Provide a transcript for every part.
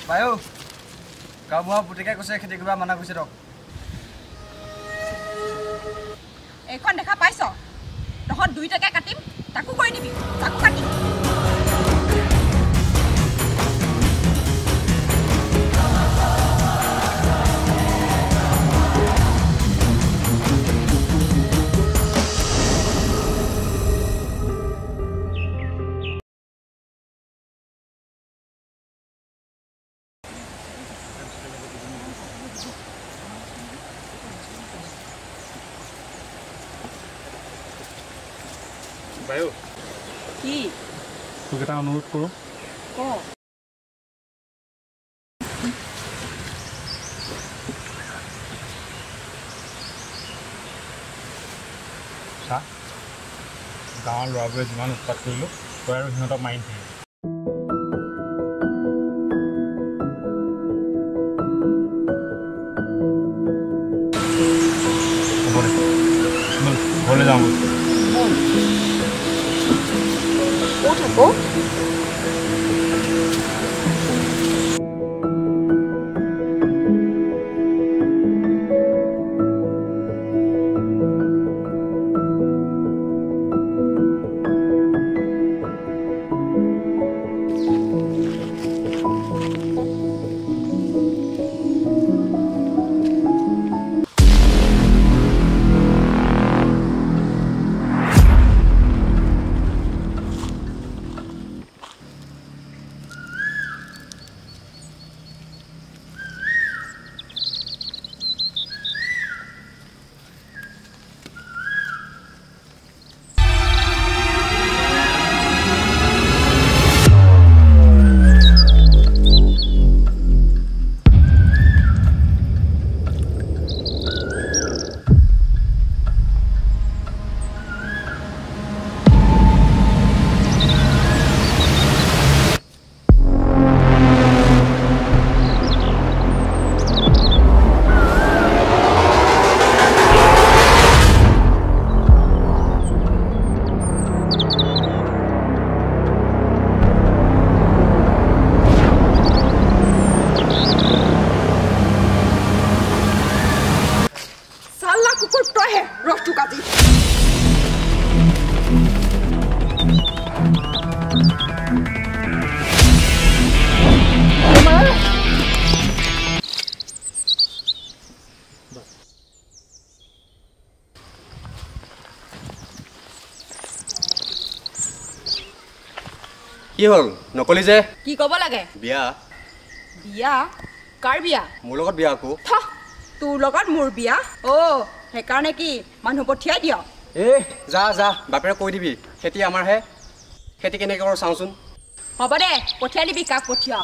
বায়ু গাঁওবুঢ়া পুতেকে কৈছে খেতি কৰিব মানা কৰিছে ৰক এইখন দেখা পাইছ তহঁত দুইটাকে কাটিম তাকো কৰি দিবি তাকো কাটিম বায়ু কি তোক এটা অনুৰোধ কৰোঁ ক চা গাঁৱৰ ল'ৰাবোৰে যিমান উৎপাত কৰিলোঁ তই আৰু সিহঁতক মাৰি দিয়ে হ'ব দে ঘৰলৈ যাওঁ ক'ত আকৌ কুকুৰ তইহে ৰসটো কাটি কি হ'ল নকলি যে কি ক'ব লাগে বিয়া বিয়া কাৰ বিয়া মোৰ লগত বিয়া আকৌ তোৰ লগত মোৰ বিয়া সেইকাৰণে কি মানুহ পঠিয়াই দিয় যা যা বাপেৰে কৈ দিবি খেতি আমাৰহে খেতি কেনেকৈ কৰোঁ চাওঁচোন হ'ব দে পঠিয়াই দিবি কাক পঠিয়া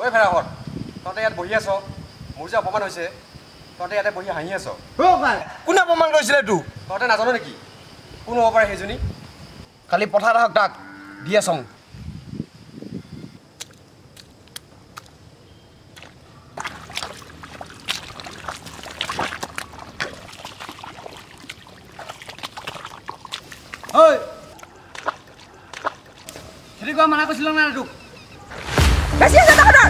ঐ ভেৰাহঁত তহঁতে ইয়াত বহি আছ মোৰ যে অপমান হৈছে তহঁতে ইয়াতে বহি হাঁহি আছ কোনে অপমান কৰিছিলে তোক তহঁতে নাজানো নেকি কোন হ'ব পাৰে সেইজনী কালি পথাৰ আহক তাক দি আছং ঐ খেতি কৰা মানা কৰিছিলোঁ নাই তোক বেছি আছে তহঁতৰ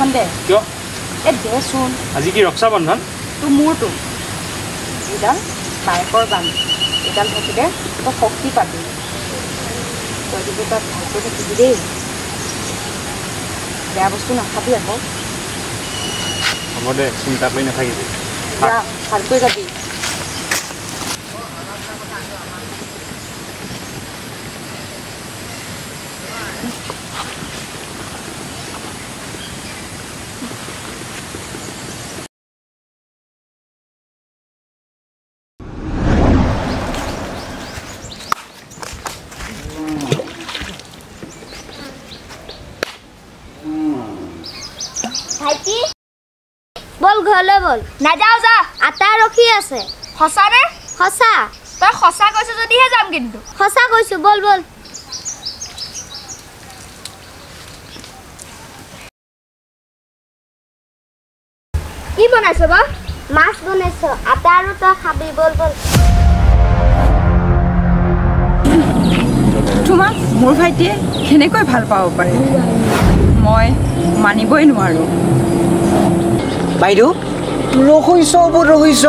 এখন দে কিয় এই দেচোন আজি কি ৰক্ষা বন্ধন তোৰ মোৰটো এইডাল বাইকৰ বান এইডাল থাকিলে তই শক্তি পাবি তই কিন্তু তাত ভালকৈ থাকিবি দেই বেয়া বস্তু নাখাবি আকৌ হ'ব দে চিন্তা কৰি নাথাকিবি যা ভালকৈ যাবি ভাইটি বল ঘৰলৈ বল নাযাও যা আটা ৰখি আছে সঁচা নে সঁচা তই সঁচা কৈছ যদিহে যাম কিন্তু সঁচা কৈছো বল বল কি বনাইছ বা মাছ বনাইছ আটা আৰু তই খাবি বল বল তোমাক মোৰ ভাইটিয়ে কেনেকৈ ভাল পাব পাৰে মই মানিবই নোৱাৰোঁ বাইদেউ ৰহিছ